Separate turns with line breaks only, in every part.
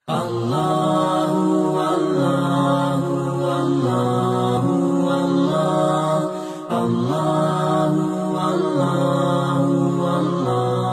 Allahu Allahu Allahu Allah Allahu Allahu Allahu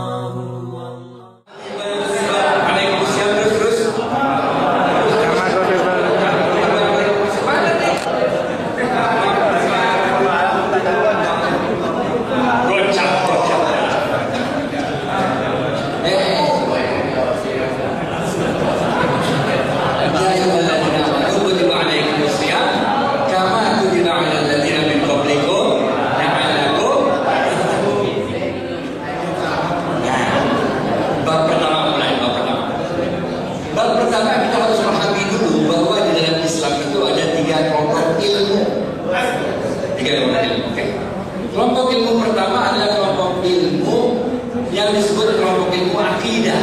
Kelompok ilmu pertama adalah kelompok ilmu yang disebut kelompok ilmu akidah,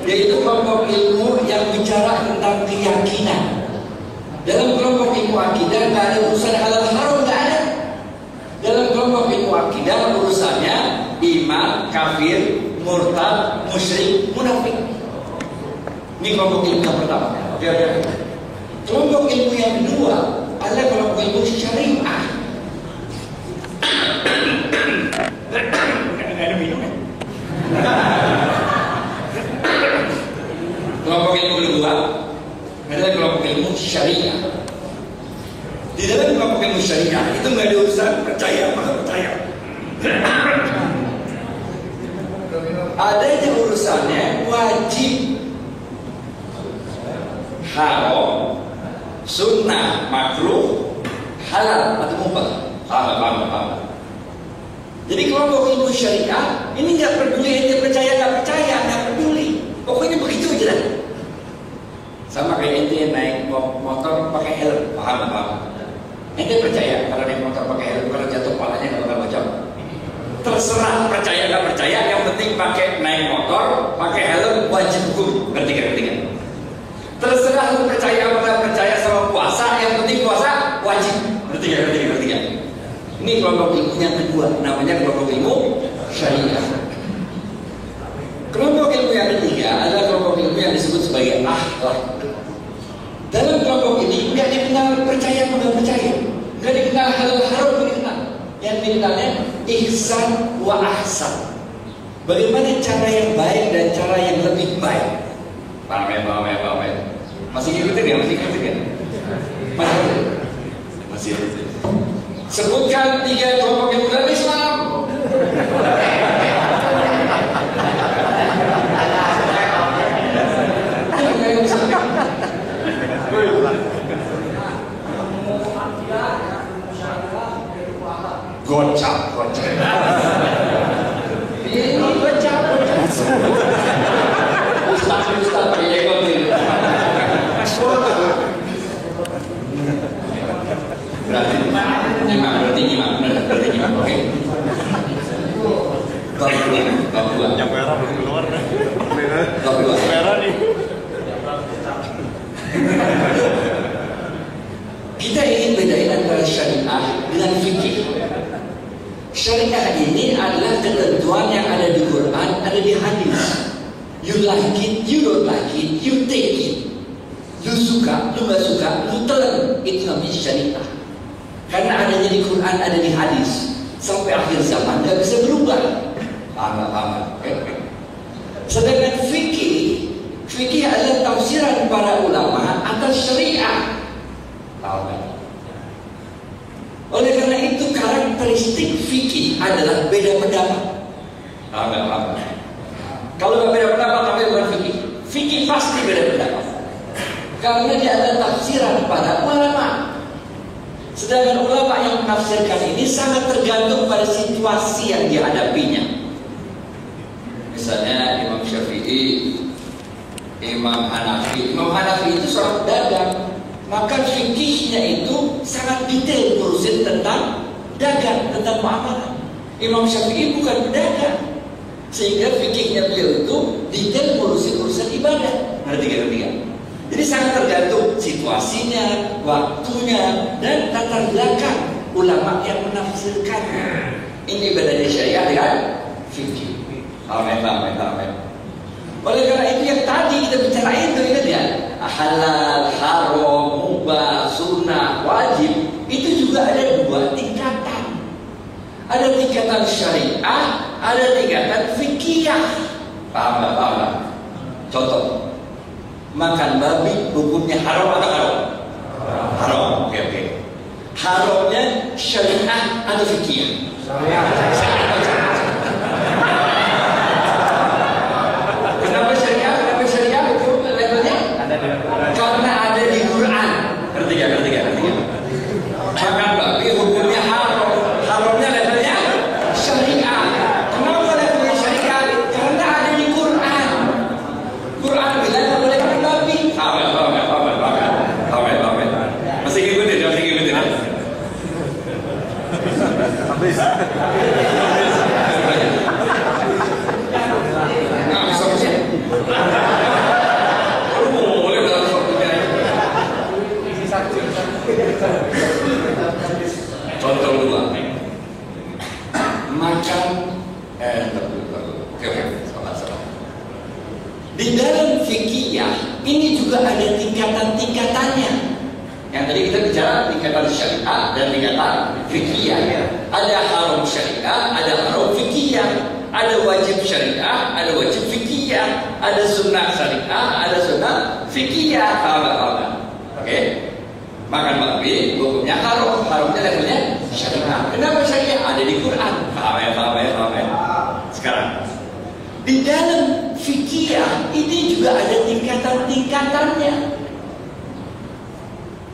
yaitu kelompok ilmu yang bicara tentang keyakinan. Dalam kelompok ilmu akidah nggak ada urusan halal haram, nggak ada. Dalam kelompok ilmu akidah urusannya iman, kafir, murtad, musyrik, munafik. Ini kelompok ilmu yang pertama. Oke. Kelompok ilmu yang kedua adalah kelompok ilmu syariah. Kelompok ilmu kedua adalah kelompok ilmu syariah. Di dalam kelompok ilmu syariah itu nggak ada urusan percaya apa nggak percaya. Ada aja urusannya wajib, haram, sunnah, makruh, halal atau mubah. Paham. Jadi kelompok ilmu syariah ini nggak peduli ente percaya nggak percaya, nggak peduli. Pokoknya begitu aja lah. Sama kayak ente naik motor pakai helm, paham. Ente percaya kalau naik motor pakai helm, kalau jatuh kepalanya nggak bakal bocor. Terserah percaya nggak percaya, yang penting pakai naik motor pakai helm wajib hukum. Ngerti kan? Terserah lu percaya apa nggak percaya sama puasa, yang penting puasa wajib. Ngerti kan? Ini kelompok ilmu yang kedua, namanya kelompok ilmu syariah. Kelompok ilmu yang ketiga adalah kelompok ilmu yang disebut sebagai akhlak. Dalam kelompok ini nggak dikenal percaya atau nggak percaya, nggak dikenal halal haram, dikenal. Yang dikenalnya ihsan wa ahsan. Bagaimana cara yang baik dan cara yang lebih baik. Paham. Masih ingat kan? Masih. Sebutkan 3 kelompok ilmu dalam Islam. Gocap. Ini gocap. Ustaz pakai jenggot ini. Berarti nyimak, oke. Bab 2.
Yang merah belum keluar.
Bab 2.
Merah nih.
Kita ingin bedain antara syariah dengan fikih. Syariah ini adalah ketentuan yang ada di Quran, ada di hadis. You like it, you don't like it, you take it. Lu suka, lu gak suka, lu telan. Itu namanya syariah. Karena adanya di Quran, ada di hadis. Sampai akhir zaman gak bisa berubah. Paham. Sedangkan fikih adalah tafsiran para ulama atas syariah. Paham. Oleh karena itu karakteristik fikih adalah beda pendapat. Paham. Kalau gak beda pendapat, tapi bukan fikih. Fikih pasti beda pendapat. Karena dia adalah tafsiran para ulama. Sedangkan ulama yang menafsirkan ini sangat tergantung pada situasi yang dihadapinya. Misalnya Imam Syafi'i, Imam Hanafi. Imam Hanafi itu seorang pedagang, maka fikihnya itu sangat detail ngurusin tentang dagang, tentang muamalah. Imam Syafi'i bukan pedagang, sehingga fikihnya beliau itu detail ngurusin urusan ibadah. Ngerti kan? Jadi sangat tergantung situasinya, waktunya, dan latar belakang ulama yang menafsirkannya. Ini bedanya syariah dengan fikih. Amin. Oleh karena itu yang tadi kita bicarain itu tingkatan syariah, ada tingkatan fikih. Paham nggak? Paham nggak? Contoh, makan babi hukumnya haram atau haram? Haram. Oke. Haramnya syariah atau fikih? Kenapa syariah? Kenapa syariah hukum levelnya? Karena ada di Quran. Ngerti gak? Makan babi hukumnya haram. Haramnya levelnya syariah. Kenapa levelnya syariah? Karena ada di Quran. Quran bilang nggak boleh makan babi. Masih ngikutin.
Habis.
Nah, bisa sih. Boleh dalam waktunya. Contoh dua. Makan Oke, salah. Di dalam fikih ini juga ada tingkatan-tingkatannya. Yang tadi kita bicara tingkatan syariah dan tingkatan fikih. Ada haram syariah, ada haram fikih. Ada wajib syariah, ada wajib fikih. Ada sunnah syariah, ada sunnah fikih. Paham? Oke. Makan babi hukumnya haram. Haramnya levelnya syariah. Kenapa syariah? Ada di Quran. Paham ya? Sekarang di dalam fikih ini juga ada tingkatan-tingkatannya.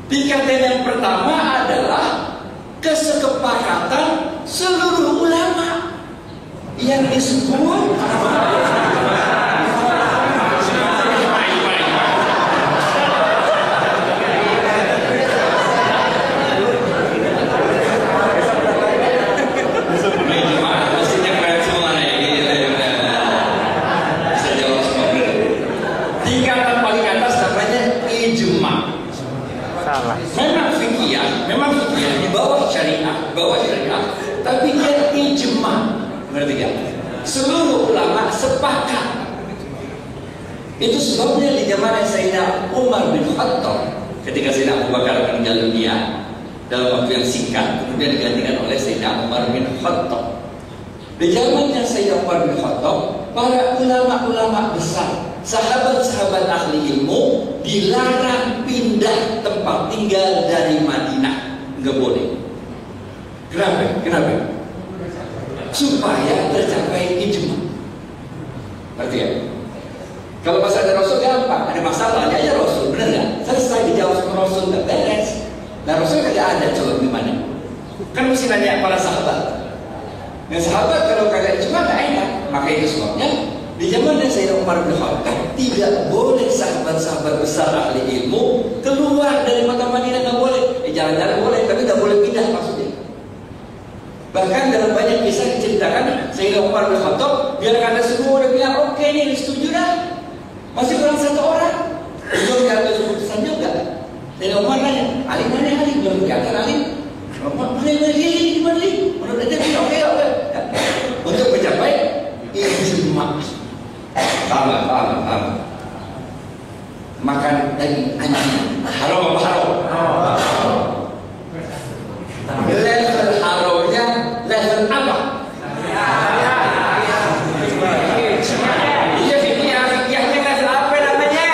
Tingkatan yang pertama adalah kesepakatan seluruh ulama yang disebut tingkatan paling atas namanya ijma. Memang fikih di bawah syariah, tapi dia ijma. Ngerti gak? Seluruh ulama sepakat. Itu sebabnya di zaman Sayyidina Umar bin Khattab, ketika Sayyidina Abu Bakar meninggal dunia dalam waktu yang singkat, kemudian digantikan oleh Sayyidina Umar bin Khattab. Di zamannya Sayyidina Umar bin Khattab, para ulama-ulama besar, sahabat-sahabat ahli ilmu dilarang pindah tempat tinggal dari Madinah. Nggak boleh. Kenapa? Supaya tercapai ijma. Berarti ya? Kalau pas ada Rasul gampang, ada masalah aja Rasul, benar nggak? Selesai dijawab sama Rasul, nggak beres. Nah Rasul nggak ada, coba gimana? Kan mesti nanya para sahabat. Nah sahabat kalau kalian cuma nggak enak, maka itu sebabnya di zamannya Sayyidina Umar bin Khattab tidak boleh sahabat-sahabat besar ahli ilmu keluar dari kota Madinah, nggak boleh. Jalan-jalan boleh, tapi nggak boleh pindah maksudnya. Bahkan dalam banyak kisah diceritakan Sayyidina Umar bin Khattab biar karena semua udah bilang oke nih setuju dah, masih kurang satu orang belum diambil keputusan juga. Sayyidina Umar nanya, Ali mana Ali? Belum dikatakan Ali. Umar mana? Menurut dia oke. Untuk mencapai ijma. Paham. Makan daging anjing haram apa haram? Level haramnya level apa? Iya fikihnya level apa namanya?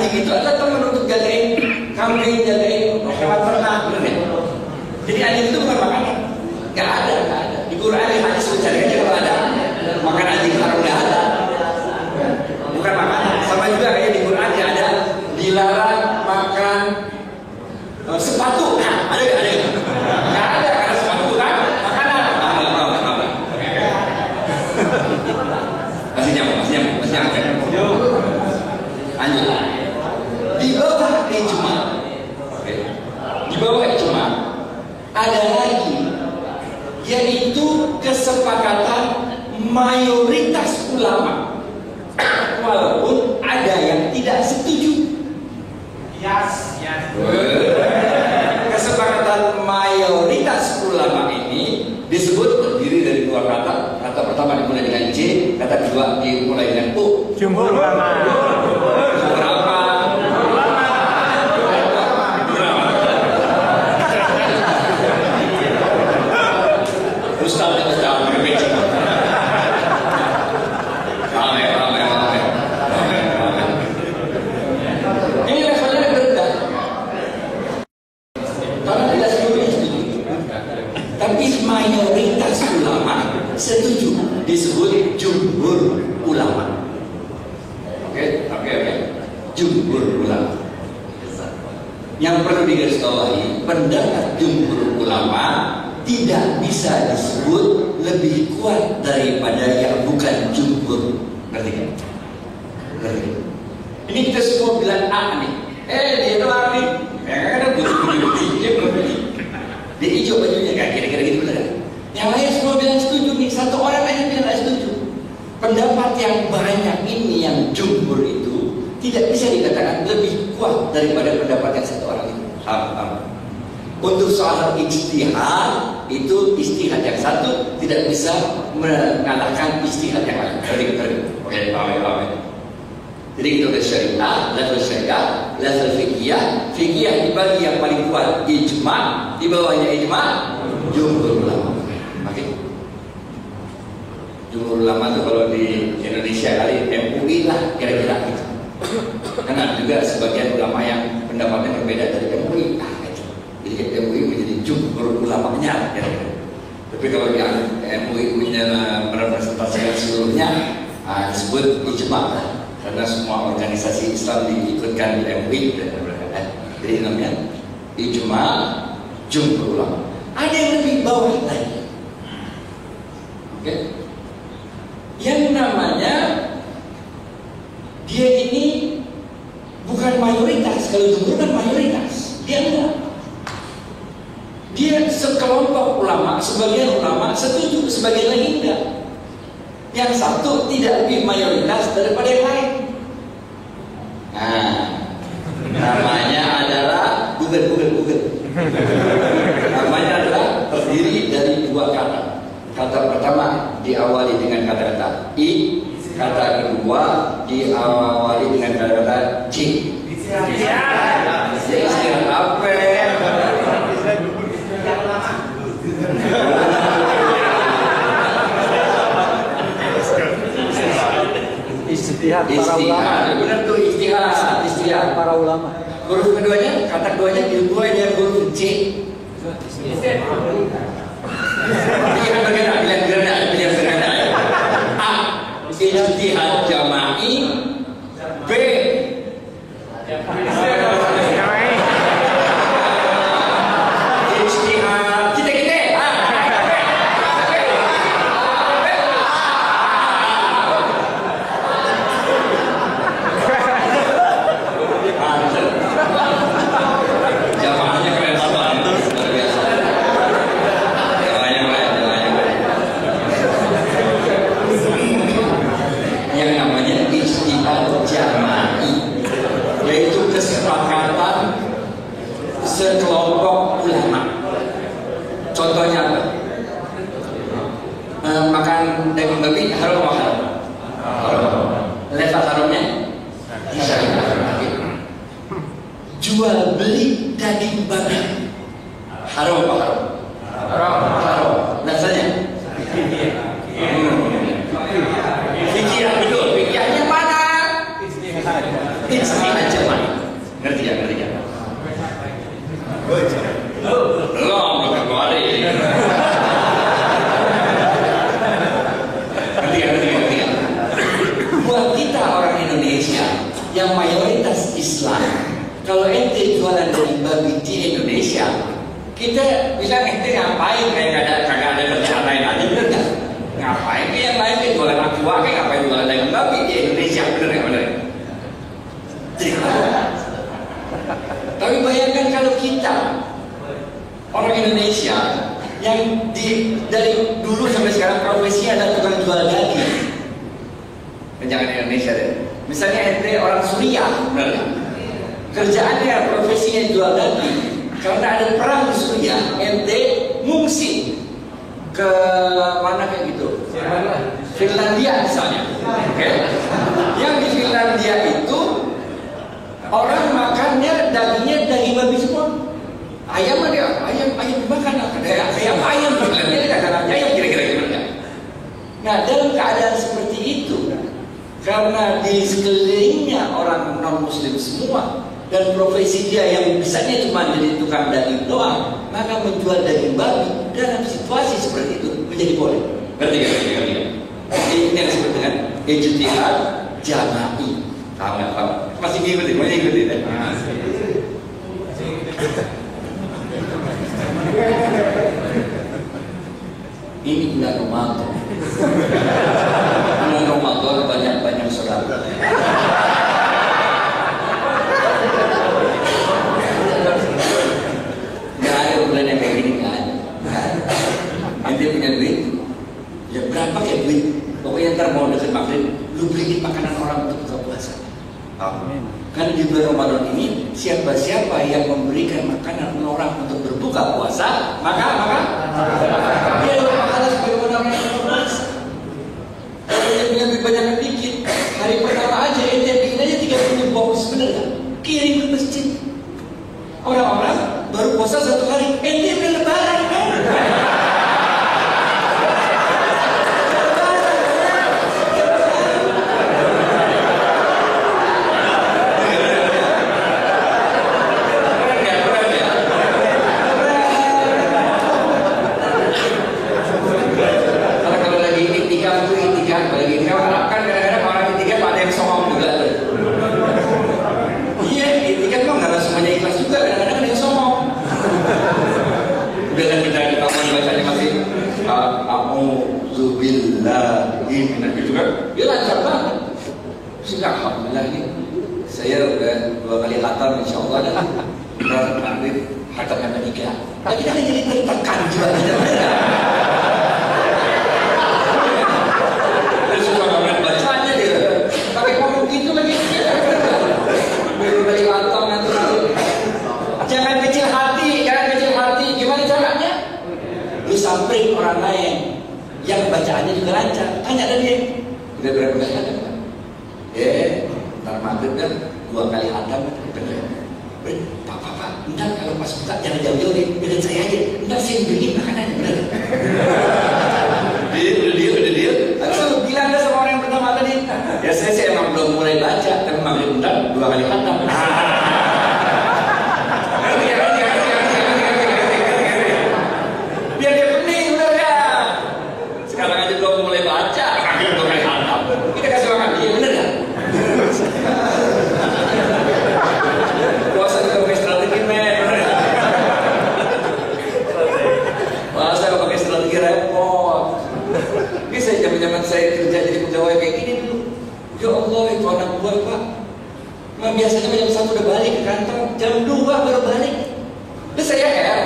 Itu adalah teman untuk jagain kambing, jagain hewan ternak, benar ya? Jadi anjing itu bukan makanan, nggak ada. Di Quran di hadis cari aja kalau ada makan anjing haram, nggak ada. Bukan makanan. Sama juga kayak di Quran ya ada dilarang makan sepatu. Nah, ada nggak? Nggak ada karena sepatu kan makanan. Masih nyambung. Lanjut. Di bawah ijma, kesepakatan mayoritas ulama, walaupun ada yang tidak setuju. Kesepakatan mayoritas ulama ini disebut terdiri dari dua kata. Kata pertama dimulai dengan J, kata kedua dimulai dengan U.
Jumhur ulama.
Berapa? Ustaz berbeda. Ramai. Ini levelnya berendah. Karena tidak seluruhnya setuju. Tapi mayoritas ulama setuju, disebut jumhur ulama. Oke. Jumhur ulama. Yang perlu digarisbawahi, pendapat jumhur ulama tidak bisa disebut lebih kuat daripada yang bukan jumhur. Ngerti kan? Ngerti. Ini kita semua bilang A nih. Dia itu A nih. Ada bukti, dia belum bukti. Dia hijau bajunya, kan? Kira-kira gitu benar kan? Yang lain semua bilang setuju nih. Satu orang aja bilang setuju. Pendapat yang banyak ini, yang jumhur itu tidak bisa dikatakan lebih kuat daripada pendapat yang satu orang itu. Paham? Untuk soal ijtihad, itu ijtihad yang satu tidak bisa mengalahkan ijtihad yang lain. Oke, paham. Jadi kita udah syariah, level fikih. Fikih dibagi yang paling kuat ijma, di bawahnya ijma, jumhur ulama. Oke. Jumhur ulama itu kalau di Indonesia kali MUI lah kira-kira gitu. Karena juga sebagian ulama yang pendapatnya berbeda dari MUI. Jadi MUI menjadi jumhur ulamanya ya. Tapi kalau yang MUI punya merepresentasikan seluruhnya, disebut ijma lah. Karena semua organisasi Islam diikutkan di MUI. Jadi namanya ijma jumhur ulama. Ada yang lebih bawah lagi. Oke. Yang namanya dia ini bukan mayoritas. Kalau jumhur kan mayoritas, dia enggak. Dia sekelompok ulama, sebagian ulama setuju, sebagian lagi enggak. Yang satu tidak lebih mayoritas daripada yang lain. Nah, namanya adalah Google. Namanya adalah terdiri dari dua kata. Kata pertama diawali dengan kata-kata I, kata kedua diawali dengan kata-kata J. Istilah apa?
Istihad para ulama.
Benar tuh istihad
para ulama.
Huruf keduanya, kata keduanya dibuat dengan huruf J. Ini kan berbeda. A, istihad jama'i. B, istihad kita. Jamaahnya keren banget, luar biasa. Jamaahnya keren. Yang namanya istihad jama'i, yaitu kesepakatan sekelompok ulama. Contohnya apa? Makan daging babi haram atau haram? Haram. Level haramnya? Jual beli daging babi haram atau haram? Haram. Dasarnya? Fikih betul. Fikihnya mana? Istihad jama'i. Ngerti ya? Belum kembali. Ngerti ya? Buat kita orang Indonesia yang mayoritas Islam, kalau ente jualan daging babi di Indonesia, kita bilang ente ngapain? Kagak ada kerjaan lain aja, bener nggak? Ngapain ke yang lain? Ke jualan aqua, ngapain jualan daging babi di Indonesia? Bener. Tapi bayangkan kalau kita orang Indonesia yang dari dulu sampai sekarang profesinya adalah tukang jual daging. Jangan Indonesia deh. Misalnya ente orang Suriah, benar nggak? Kerjaannya profesinya jual daging. Karena ada perang di Suriah, ente ngungsi ke mana kayak gitu? Finlandia misalnya. Okay? Yang di Finlandia itu orang makannya dagingnya daging babi semua. Ayam ada, ayam dimakan. Ada ayam Finlandia tidak ada ayam kira-kira gimana? Nah dalam keadaan seperti itu, karena di sekelilingnya orang non Muslim semua dan profesi dia yang bisanya cuma jadi tukang daging doang, maka menjual daging babi dalam situasi seperti itu menjadi boleh. Ngerti gak? Ini yang disebut dengan ijtihad jama'i. Paham nggak? Paham? Masih ngikutin, mau ngikutin ya? Ini bulan Ramadan. Bulan Ramadan banyak-banyak saudara. Nggak ada bulan yang kayak gini, nggak ada. Ente punya duit, ya berapa kayak duit? Pokoknya ntar mau deket maghrib, lu beliin makanan orang untuk buka puasa. Amin. Kan di bulan Ramadan ini siapa-siapa yang memberikan makanan orang untuk berbuka puasa, maka dia dapat pahala sebagaimana orang yang berpuasa. Kalau dia punya duit banyak dikit, hari pertama aja ente bikin aja 30 box, bener kan? Kirim ke masjid. Orang-orang baru puasa 1 hari, ente udah lebaran kan? Alhamdulillah ini saya udah 2 kali khatam insyaallah dan udah maghrib khatam yang ketiga. Tapi kita jadi tertekan juga kita. Terus suka banget bacanya dia. Pakai ngomong gitu lagi. Baru kali khatam nanti. Jangan kecil hati. Gimana caranya? Lu samperin orang lain yang bacaannya juga lancar. Tanya dari dia. Udah berapa kali khatam? Ntar maghrib kan 2 kali khatam kan. Pak, ntar kalau pas buka jangan jauh-jauh deh, dengan saya aja. Ntar saya beliin makanannya, bener? Udah deal. Lalu bilang dah sama orang yang pertama tadi. Ya saya emang belum mulai baca, tapi maghrib ntar 2 kali khatam. Biar dia pening, bener ya? Sekarang aja belum mulai baca, maghrib 2 kali khatam. Kita kasih makan dia, bener ya? Puasa juga pakai strategi, men. Puasa kalau pakai strategi repot. Bisa zaman saya kerja jadi pegawai kayak gini dulu. Ya Allah, itu anak buah Pak. Nah, biasanya jam 1 udah balik ke kantor, jam 2 baru balik. Terus saya heran,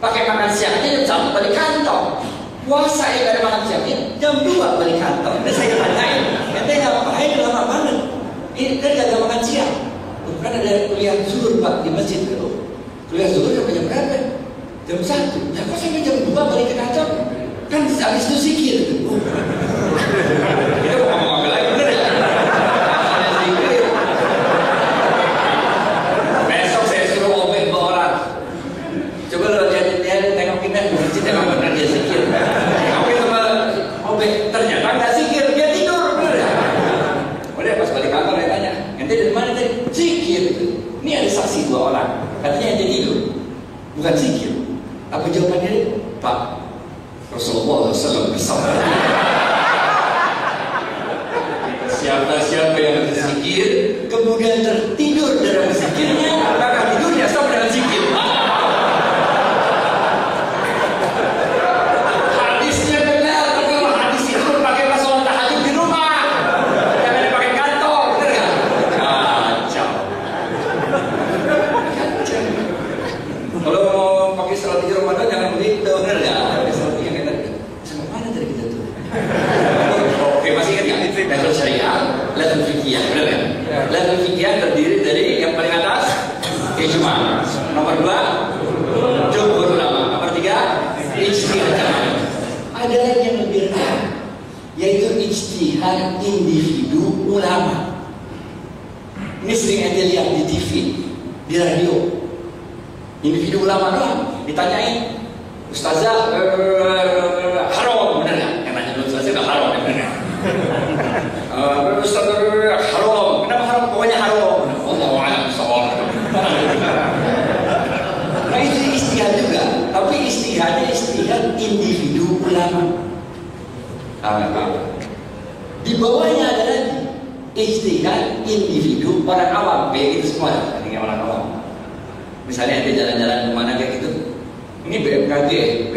pakai makan siangnya jam 1 balik kantor. Puasa ya gak ada makan siangnya, jam 2 balik kantor. Terus saya tanyain, ente ngapain lama banget? Ini kan gak ada makan siang. Kan ada kuliah zuhur Pak di masjid dulu. Kuliah zuhur sampai jam berapa? Jam 1. Ya kok sampai jam 2 balik ke kantor? Kan habis itu zikir. Kita mau ngomong lagi, bener ya? Zikir. Besok saya suruh obeng ke orang. Coba lo lihat dia tengokin dan masjid emang bener dia zikir. Oke sama obeng, ternyata nggak zikir, dia tidur, bener ya? Udah pas balik kantor dia tanya, ente dari mana tadi? Zikir. Ini ada saksi 2 orang, katanya ente tidur, bukan zikir. Apa jawabannya? Pak, Rasulullah SAW bersabda, siapa yang berzikir kemudian tertidur dalam zikirnya, maka tidurnya sama dengan zikir. Hadisnya benar, kalau hadis itu pakai sholat tahajud di rumah, jangan dipakai kantor, benar nggak? Kacau. Kalau mau pakai strategi Ramadan jangan begitu, benar nggak? fikih, benar kan? Level fikih terdiri dari yang paling atas ijma, nomor 2 jumhur ulama, nomor 3 ijtihad. Ada lagi yang lebih rendah, yaitu ijtihad individu ulama. Ini sering anda lihat di TV, di radio. Individu ulama doang ditanyain, ustazah haram benar nggak? Yang nanya ustazah nggak haram benar nggak? Ustazah haram, kenapa haram? Pokoknya haram. Allahu a'lam bishawab. Nah itu ijtihad juga, tapi ijtihadnya ijtihad individu ulama. Di bawahnya ada lagi ijtihad individu orang awam, kayak gitu semua, ini orang awam. Misalnya ada jalan-jalan kemana kayak gitu, ini BMKG itu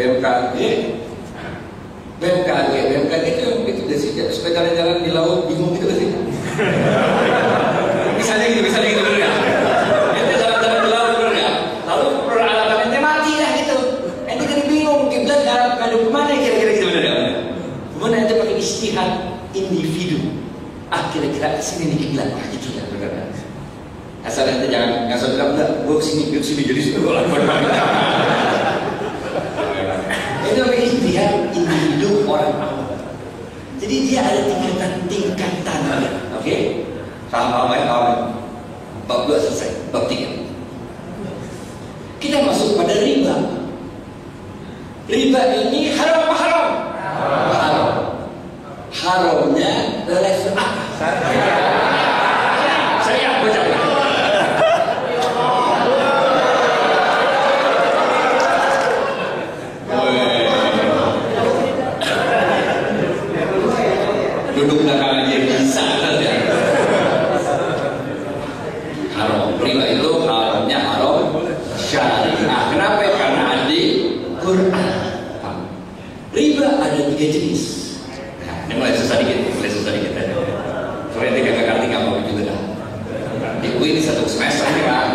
dari supaya jalan-jalan di laut bingung gitu sih. Misalnya gitu bener nggak? Ente jalan-jalan di laut bener nggak? Lalu peralatan ente mati lah gitu, ente kan bingung kiblat ngadu kemana kira-kira gitu bener nggak? Kemudian ente pakai ijtihad individu, kira-kira sini nih kiblat, gitu ya bener nggak? Asal ente jangan ngasal bilang enggak, gue kesini jadi suruh lakukan banget. Itu namanya ijtihad individu orang awam. Jadi dia ada tingkatan, oke? Paham ya? Bab 2 selesai, bab 3. Kita masuk pada riba. Riba ini haram apa haram? Haram. Haramnya level apa? Saya baca. Duduk belakang aja bisa saja. Haram. Riba itu haramnya haram syariah. Kenapa? Karena ada di Quran. Riba ada 3 jenis. Nah, ini mulai susah dikit aja. Soalnya dia gak ngerti nggak mau juga dah. Di UI ini 1 semester nih kan.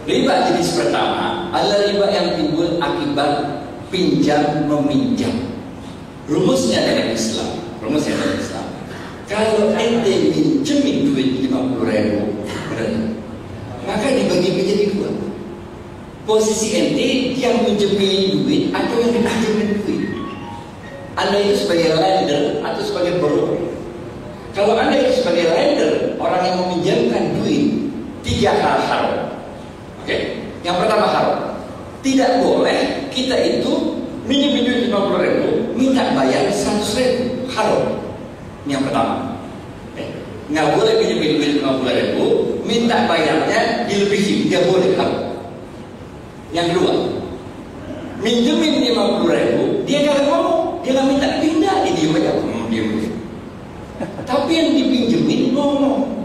Riba jenis pertama adalah riba yang timbul akibat pinjam meminjam. Rumusnya dalam Islam. Kalau ente minjemin duit 50.000, maka dibagi menjadi 2. Posisi ente yang minjemin duit atau yang dipinjemin duit. Anda itu sebagai lender atau sebagai borrower. Kalau Anda itu sebagai lender, orang yang meminjamkan duit, 3 hal haram. Oke? Yang pertama haram, tidak boleh kita itu minjemin duit 50.000, minta bayar 100.000, haram. Ini yang pertama. Nggak boleh minjemin duit 50.000, minta bayarnya dilebihin, nggak boleh, haram. Yang kedua, minjemin 50.000, dia nggak ngomong, dia nggak minta pindah, dia diem aja, diem. Tapi yang dipinjemin ngomong,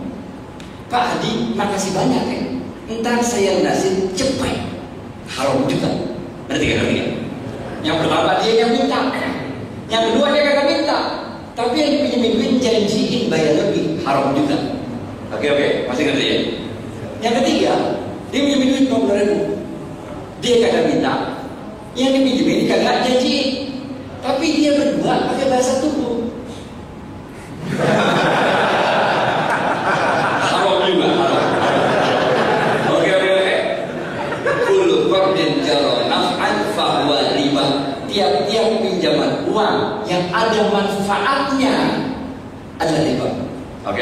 Pak Hadi, makasih banyak ya. Ntar saya lunasin cepet, haram juga. Ngerti kan? Yang pertama dia yang minta, yang kedua dia kagak minta. Tapi yang dipinjemin duit janjiin bayar lebih, haram juga. Oke, masih ngerti ya? Yang ketiga, dia pinjemin duit 50.000, dia kagak minta, yang dipinjemin kagak janjiin, tapi dia berdua pakai bahasa tubuh. Haram juga, haram. Oke. Kullu qardin jara naf'an fa huwa riba. Tiap-tiap pinjaman uang yang ada manfaatnya adalah riba. Oke.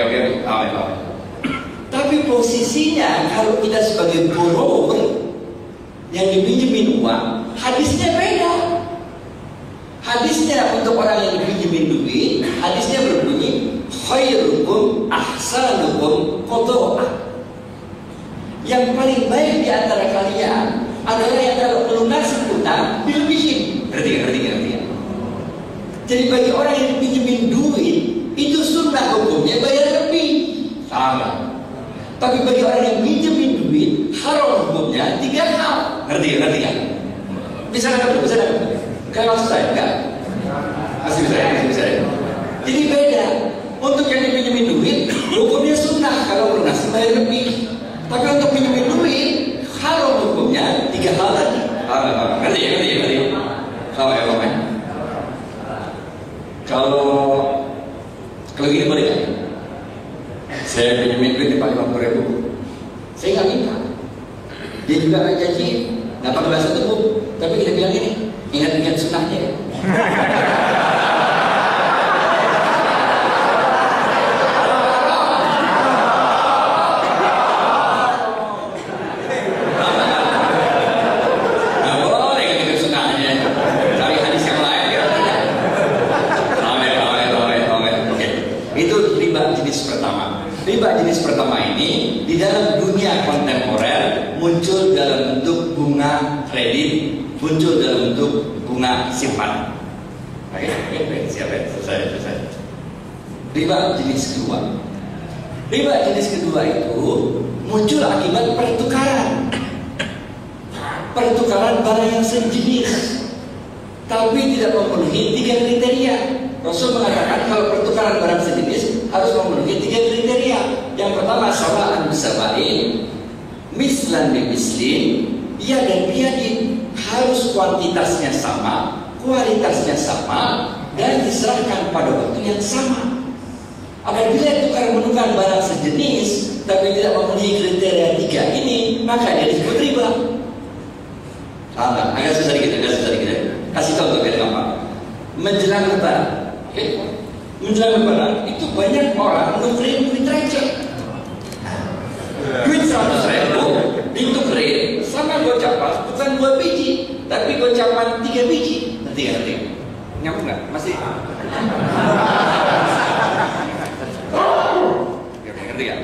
Tapi posisinya kalau kita sebagai borrower yang dipinjemin uang, hadisnya beda. Hadisnya untuk orang yang dipinjemin duit, hadisnya berbunyi khairukum ahsanukum qada'an. Yang paling baik di antara kalian adalah yang kalau melunasi utang dilebihin. Ngerti. Jadi bagi orang yang dipinjemin duit, itu sunnah hukumnya bayar lebih, sama. Tapi bagi orang yang pinjemin duit, haram hukumnya 3 hal. Ngerti kan? Bisa nggak? Kalau maksud saya enggak? Masih bisa ya. Jadi beda. Untuk yang dipinjemin duit, hukumnya sunnah kalau melunasi bayar lebih. Tapi untuk pinjemin duit, haram hukumnya 3 hal lagi. Ngerti. Sama ya, Pak. Kalau Kalau gini boleh nggak? Saya pinjemin duit Pak 50.000. Saya nggak minta. Dia juga nggak janji, nggak pakai bahasa tubuh. Tapi kita bilang gini, ingat-ingat sunnahnya ya. Riba jenis pertama ini di dalam dunia kontemporer muncul dalam bentuk bunga kredit, muncul dalam bentuk bunga simpanan. Oke, siapa? Selesai. Riba jenis kedua. Riba jenis kedua itu muncul akibat pertukaran barang yang sejenis, tapi tidak memenuhi 3 kriteria. Rasul mengatakan kalau pertukaran barang sejenis harus memenuhi 3 kriteria. Yang pertama sawa'an bisawa'in, mislan bimislin, yadan biyadin. Harus kuantitasnya sama, kualitasnya sama, dan diserahkan pada waktu yang sama. Apabila tukar-menukar barang sejenis tapi tidak memenuhi kriteria 3 ini, maka dia disebut riba. Agak susah dikit. Kasih contoh biar gampang. Menjelang lebaran. Menjelang lebaran itu banyak orang nukerin duit receh. Duit 100.000 ditukerin sama gocapan bukan 2 biji, tapi gocapan 3 biji. Ngerti? Nyambung nggak? Masih? Ngerti ya?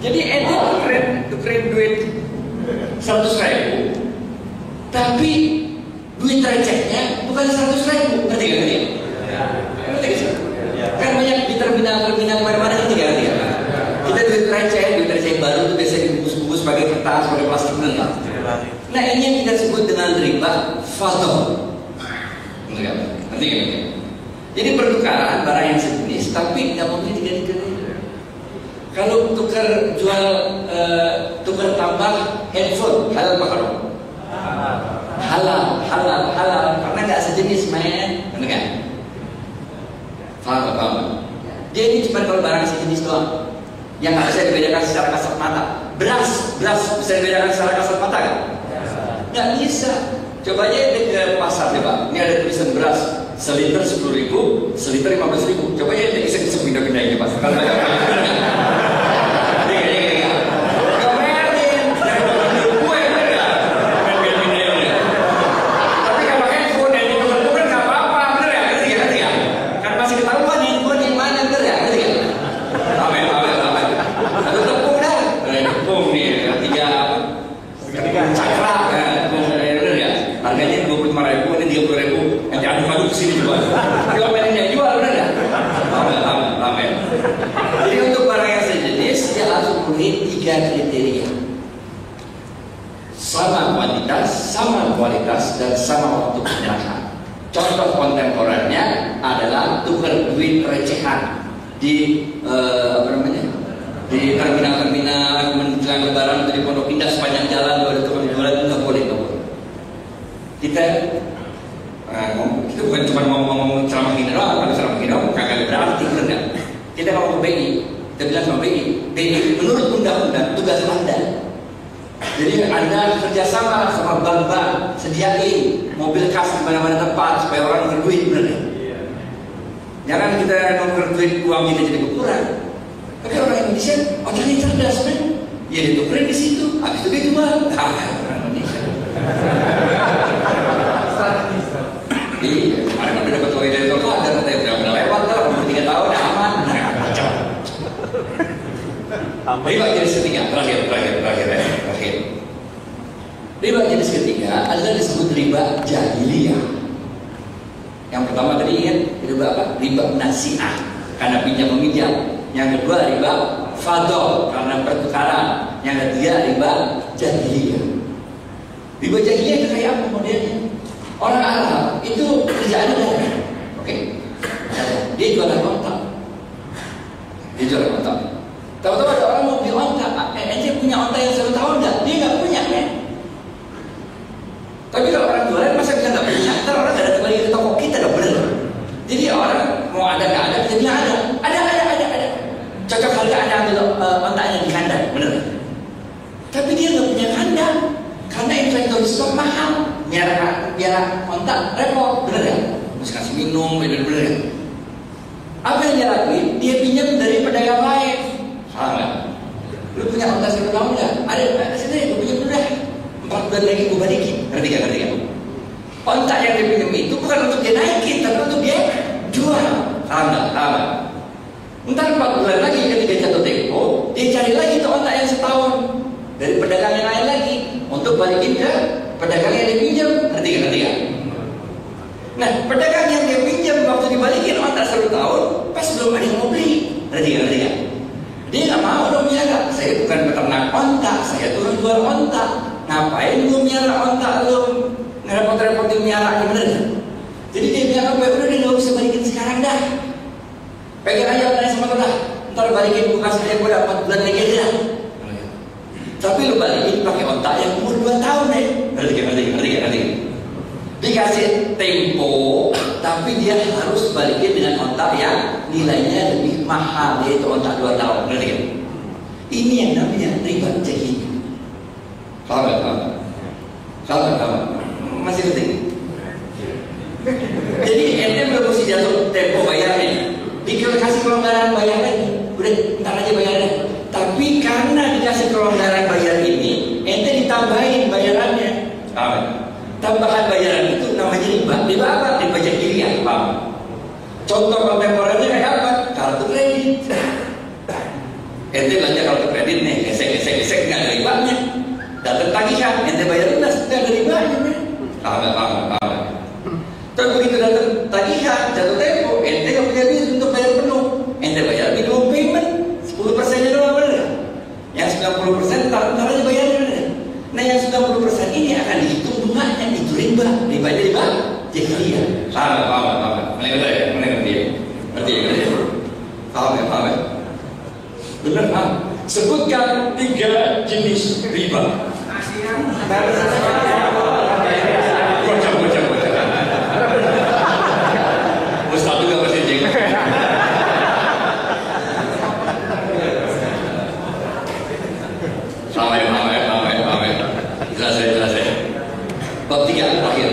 Jadi ente tukerin duit 100.000, tapi duit recehnya bukan 100.000. Ngerti gak? Kan banyak di terminal mana-mana, ngerti gak? Kita duit receh baru itu biasanya dibungkus-bungkus pakai kertas, pakai plastik, benar. Nah ini yang kita sebut dengan riba fadl. Ngerti gak? Jadi pertukaran barang yang sejenis tapi tidak memenuhi 3 kriteria. Kalau tukar tambah handphone, halal apa haram? Halal karena nggak sejenis, men. Benar kan? Paham? Dia ini cuma kalau barang sejenis doang, yang nggak bisa dibedakan secara kasat mata. Beras bisa dibedakan secara kasat mata kan? Nggak bisa. Coba aja ke pasar coba. Ini ada tulisan beras seliter 10.000, seliter 15.000. Coba aja bisa pindah-pindahin ke pasar. Kalau harganya 25.000, ini 30.000, yang diaduk-aduk kesini jual. Kalau pengennya jual, benar nggak? Amin. Jadi untuk barang yang sejenis dia harus memenuhi 3 kriteria: sama kuantitas, sama kualitas, dan sama waktu penyerahan. Contoh kontemporer,nya adalah tukar duit recehan di di terminal menjelang lebaran dari Pondok Indah sepanjang jalan ada tukang jualan, itu nggak boleh. Kita bukan cuma ngomong ceramah gini doang. Kalau ceramah gini doang kagak berarti, benar. Kita ngomong ke BI, kita bilang sama BI menurut undang-undang tugas Anda. Jadi Anda kerjasama sama bank-bank, sediain mobil kas di mana-mana tempat supaya orang berduit, benar. Jangan kita nuker duit uang kita jadi berkurang. Tapi orang Indonesia otaknya cerdas, kan? Ya ditukerin di situ, habis itu dia jual. Orang Indonesia. Iya, kemarin udah dapat uang dari toko, ada katanya udah lewat lah, umur 3 tahun, udah aman. Kacau. Riba jenis ketiga, terakhir. Riba jenis ketiga adalah disebut riba jahiliyah. Yang pertama tadi ingat riba apa? Riba nasi'ah, karena pinjam meminjam. Yang kedua riba fadl, karena pertukaran. Yang ketiga riba jahiliyah. Riba jahiliyah itu kayak apa modelnya? Orang Arab itu kerjaannya dagang, oke? Dia jualan onta. Tahu-tahu ada orang mau beli onta, ente punya onta yang 1 tahun nggak? Dia nggak punya, kan? Tapi kalau orang jualan masa kita nggak punya? Ntar orang nggak datang lagi ke toko kita, nggak bener. Jadi orang mau ada nggak ada, kita bener-bener. Apa yang dia lakuin? Dia pinjam dari pedagang lain. Salah nggak? Lu punya onta 1 tahun nggak? Ada sini, gue pinjam dulu dah. 4 bulan lagi gue balikin. Ngerti gak? Onta yang dia pinjam itu bukan untuk dia naikin, tapi untuk dia jual. Salah nggak? Ntar 4 bulan lagi ketika jatuh tempo, dia cari lagi tuh onta yang setahun dari pedagang yang lain lagi untuk balikin ke pedagang yang dia pinjam. Ngerti gak? Nah, pedagang yang dia pinjam waktu dibalikin onta 1 tahun, pas belum ada yang mau beli. Ngerti gak? Dia nggak mau dong miara. Saya bukan peternak onta, saya turun jual onta. Ngapain lu miara onta lu? Ngerepot-repotin miara, gimana? Jadi dia bilang apa? Udah deh, nggak usah balikin sekarang dah. Pegang aja onta sama gue dah. Ntar balikin gue kasih dia gue 4 bulan lagi aja. Tapi lu balikin pakai onta yang umur 2 tahun deh. Ngerti? Dikasih tempo, tapi dia harus balikin dengan onta yang nilainya lebih mahal, yaitu onta 2 tahun. Ngerti? Ini yang namanya riba jadi. Paham? Masih penting. Jadi ente belum mesti jatuh tempo bayarnya. Dikasih kelonggaran bayar lagi. Udah, ntar aja bayarnya. Tapi karena dikasih kelonggaran bayar ini, ente ditambahin bayarannya. Tambahan bayaran itu namanya riba. Riba apa? Riba jahiliyah. Paham? Contoh kontemporer kayak apa? Kartu kredit. Ente belanja kartu kredit nih, gesek nggak ada ribanya. Datang tagihan, ente bayar lunas, nggak ada ribanya. Paham? Terus begitu datang tagihan, jatuh tempo, ente nggak punya duit untuk bayar penuh. Ente bayar minimum payment 10%-nya doang, bener? Yang 90% ntar aja bayarnya, bener? Nah yang 90% ini akan dihitung bunganya, itu riba. Ribanya riba jahiliyah. Paham? Ngerti ya? Paham ya? Bener, paham? Sebutkan 3 jenis riba. Bocah. Ustaz juga masih jengkel. Amin. Jelas ya. Bab 3 terakhir.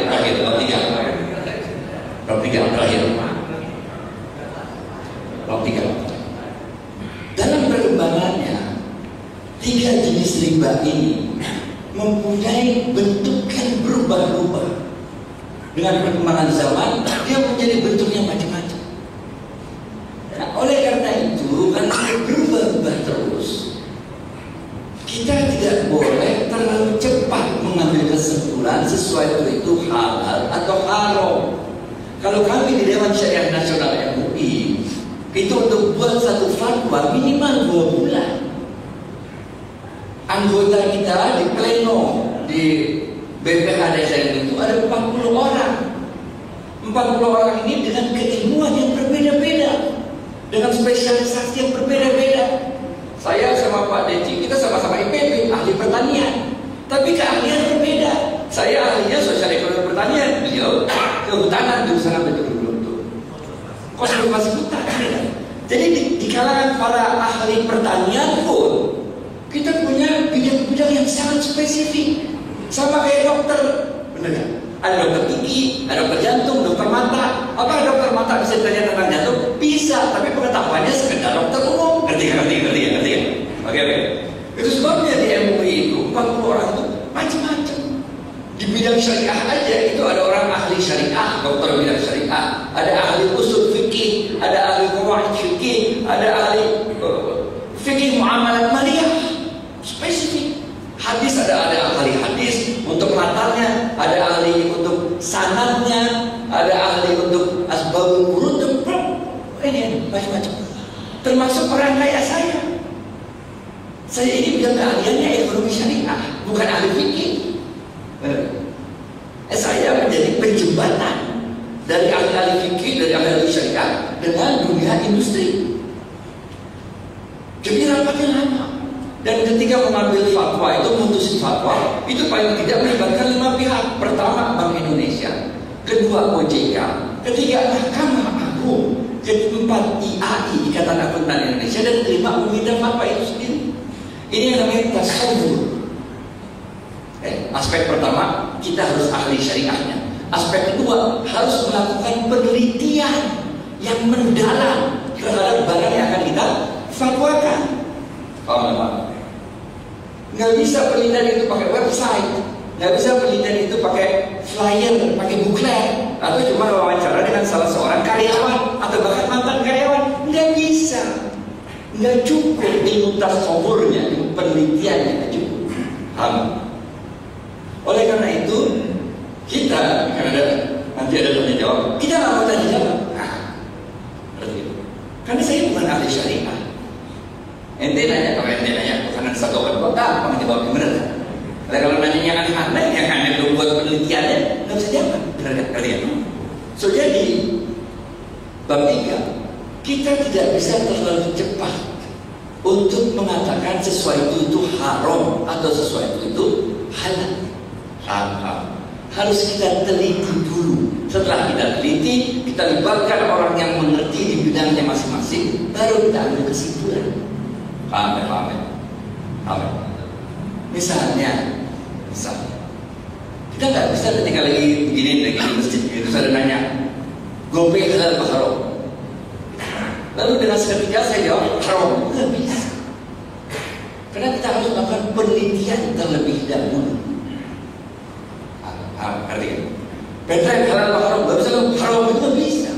Dalam perkembangannya, 3 jenis riba ini mempunyai bentuk yang berubah-ubah. Dengan perkembangan zaman, dia menjadi bentuknya macam-macam. Nah, oleh karena itu, karena berubah-ubah terus, kita tidak boleh terlalu cepat mengambil kesimpulan sesuatu itu halal atau haram. Kalau kami di Dewan Syariah Nasional MUI itu untuk buat satu fatwa minimal 2 bulan. Anggota kita di pleno di BPH desa itu ada 40 orang. 40 orang ini dengan keilmuan yang berbeda-beda, dengan spesialisasi yang berbeda-beda. Saya sama Pak Deci, kita sama-sama IPB, ahli pertanian, tapi keahlian berbeda. Saya ahlinya sosial ekonomi pertanian, beliau kehutanan, di usaha betul-betul konservasi hutan. Jadi di kalangan para ahli pertanian pun kita punya bidang-bidang yang sangat spesifik. Sama kayak dokter, bener gak? Ada dokter gigi, ada dokter jantung, dokter mata. Apa dokter mata bisa ditanya tentang jantung? Bisa, tapi pengetahuannya sekedar dokter umum. Ngerti ya? Oke. Itu sebabnya di MUI itu 40 orang itu macam-macam. Di bidang syariah aja itu ada orang ahli syariah, dokter bidang syariah, ada ahli usul fikih, ada ahli qawaid fikih, ada ahli fikih muamalat maliyah, spesifik. Hadis ada ahli hadis untuk latarnya, ada ahli untuk sanadnya, ada ahli untuk asbabul wurud, ini macam-macam. Termasuk orang kayak saya. Saya ini bidang keahliannya ekonomi syariah, bukan ahli fikih. Saya menjadi penjembatan dari ahli-ahli fikih, dari ahli syariah dengan dunia industri. Jadi rapatnya lama. Dan ketika mengambil fatwa itu, memutuskan fatwa itu paling tidak melibatkan 5 pihak. Pertama Bank Indonesia, kedua OJK, ketiga Mahkamah Agung, keempat IAI, Ikatan Akuntan Indonesia, dan kelima peminta fatwa itu sendiri. Ini yang namanya tasawwur. Aspek pertama, kita harus ahli syariahnya. Aspek kedua, harus melakukan penelitian yang mendalam terhadap barang yang akan kita fatwakan. Paham? Nggak bisa penelitian itu pakai website, nggak bisa penelitian itu pakai flyer, pakai booklet, atau cuma wawancara dengan salah seorang karyawan atau bahkan mantan karyawan. Nggak bisa, nggak cukup ilmu tasawurnya, ilmu penelitiannya nggak cukup. Paham? Oleh karena itu kita, nanti ada tanya jawab, kita nggak mau tanya jawab. Karena saya bukan ahli syariah. Ente nanya, kalau ente nanya karena satu orang kok gampang jawab yang benar. Kalau nanya yang aneh-aneh, yang aneh belum buat penelitiannya, nggak bisa jawab. Benar kan kalian? So jadi, bab 3, kita tidak bisa terlalu cepat untuk mengatakan sesuatu itu haram atau sesuatu itu halal. Harus kita teliti dulu. Setelah kita teliti, kita libatkan orang yang mengerti di bidangnya masing-masing, baru kita ambil kesimpulan. Paham. Misalnya, kita nggak bisa ketika lagi begini lagi di masjid gitu, saya nanya, GoPay halal apa haram? Lalu dengan seketika saya jawab haram. Nggak bisa. Karena kita harus melakukan penelitian terlebih dahulu. Artinya, Petrek halal apa haram? Nggak bisa haram itu nggak bisa.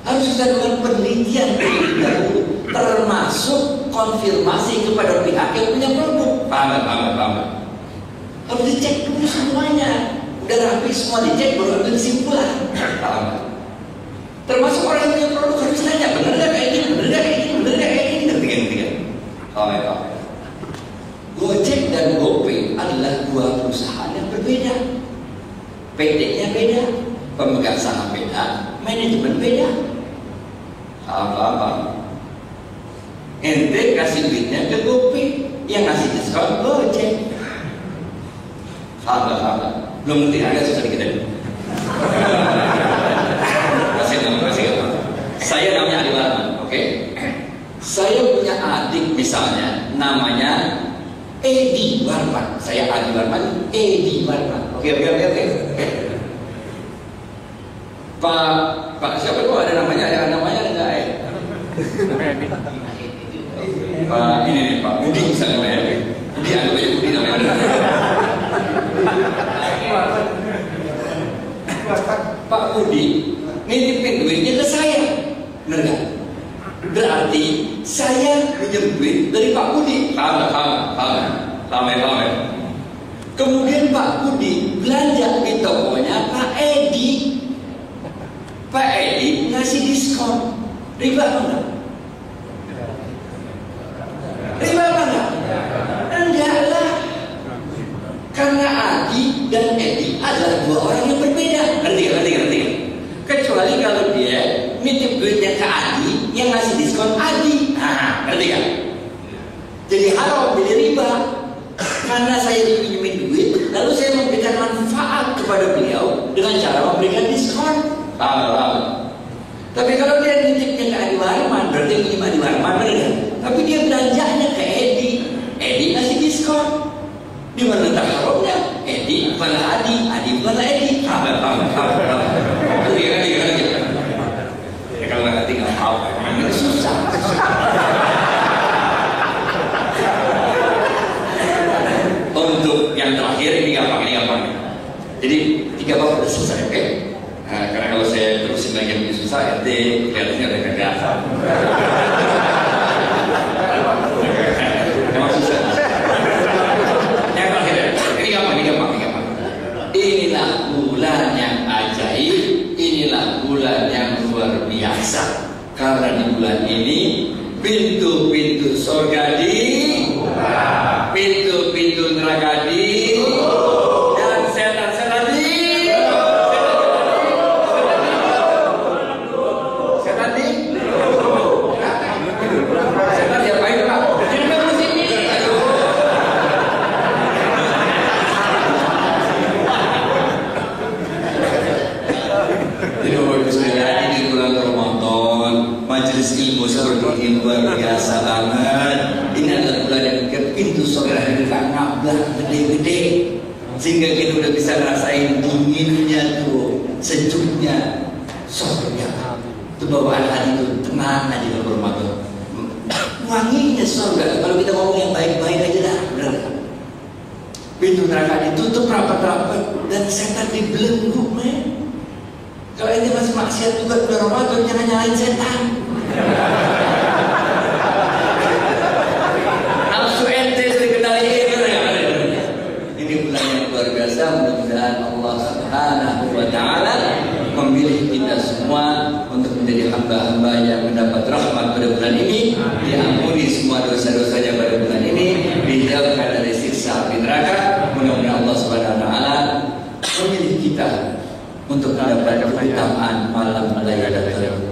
Harus kita lakukan penelitian terlebih dahulu, termasuk konfirmasi kepada pihak yang punya produk. Paham. Harus dicek dulu semuanya. Udah rapi semua dicek, baru ambil kesimpulan. Paham? Termasuk orang yang punya produk harus tanya, benar nggak kayak gini, benar nggak kayak gini, benar nggak kayak gini, ketiga. Paham? Gojek dan GoPay adalah dua perusahaan yang berbeda. PT-nya beda, pemegang saham beda, manajemen beda. Paham? Ente kasih duitnya ke GoPay, yang ngasih diskon Gojek. Paham? Belum ngerti, agak susah dikit aja. Kasih. Saya namanya Adi Warman, oke? Saya punya adik misalnya, namanya Edi Warman. Saya Adi Warman, Edi Warman. Oke. Pak siapa tuh ada namanya? Ada namanya enggak? Pak ini nih Pak Budi misalnya namanya. Budi anggap aja Budi namanya. Pak Budi nitipin duitnya ke saya, benar nggak? Berarti saya pinjam duit dari Pak Budi. Paham. Kemudian Pak Budi belanja di tokonya Pak Edi. Pak Edi ngasih diskon. Riba apa enggak? Enggak lah. Karena Adi dan Edi adalah dua orang yang berbeda. Ngerti. Kecuali kalau dia nitip duitnya ke Adi, yang ngasih diskon Adi. Ngerti kan? Jadi haram, jadi riba. Karena saya dipinjemin duit, lalu saya memberikan manfaat kepada beliau dengan cara memberikan diskon. Paham. Tapi kalau dia nitipnya ke Adi Warman, berarti pinjam Adi Warman, benar kan? Tapi dia belanjanya ke Edi ngasih diskon. Di mana letak haramnya? Edi bukanlah Adi bukanlah Edi. Paham. Ngerti. Ya kalau nggak ngerti nggak tahu, memang susah. Untuk yang terakhir ini gampang. Jadi 3 bab sudah selesai, oke? Nah, karena kalau saya terusin lagi yang lebih susah, nanti kelihatannya ada kegagalan. Memang susah. Yang terakhir, ini gampang. Inilah bulan yang ajaib, inilah bulan yang luar biasa. Karena di bulan ini pintu-pintu surga dibuka, pintu-pintu neraka dan setan-setan diapain Pak? Kita di sini. Jadi Bapak Ibu sekalian, ini bulan Ramadan, majelis ilmu seperti ini luar biasa banget. Ini adalah bulan yang pintu surga dibuka, nablah gede-gede, sehingga kita udah bisa ngerasain dinginnya tuh sejuknya surga. Itu bawaan hati itu tenang aja kalau Ramadan. Wanginya surga. Kalau kita ngomong yang baik-baik aja dah, benar. Pintu neraka ditutup rapat-rapat dan setan dibelenggu, men. Kalau ini masih maksiat juga udah Ramadan, jangan nyalain setan. Nafsu ente sering kendaliin kan ya. Ini bulan yang luar biasa. Mudah-mudahan Allah Subhanahu wa Ta'ala memilih kita semua untuk menjadi hamba-hamba yang mendapat rahmat pada bulan ini, diampuni semua dosa-dosanya pada bulan ini, dijauhkan dari siksa api neraka. Mudah-mudahan Allah Subhanahu wa Ta'ala memilih kita untuk mendapat keutamaan malam Lailatul Qadar.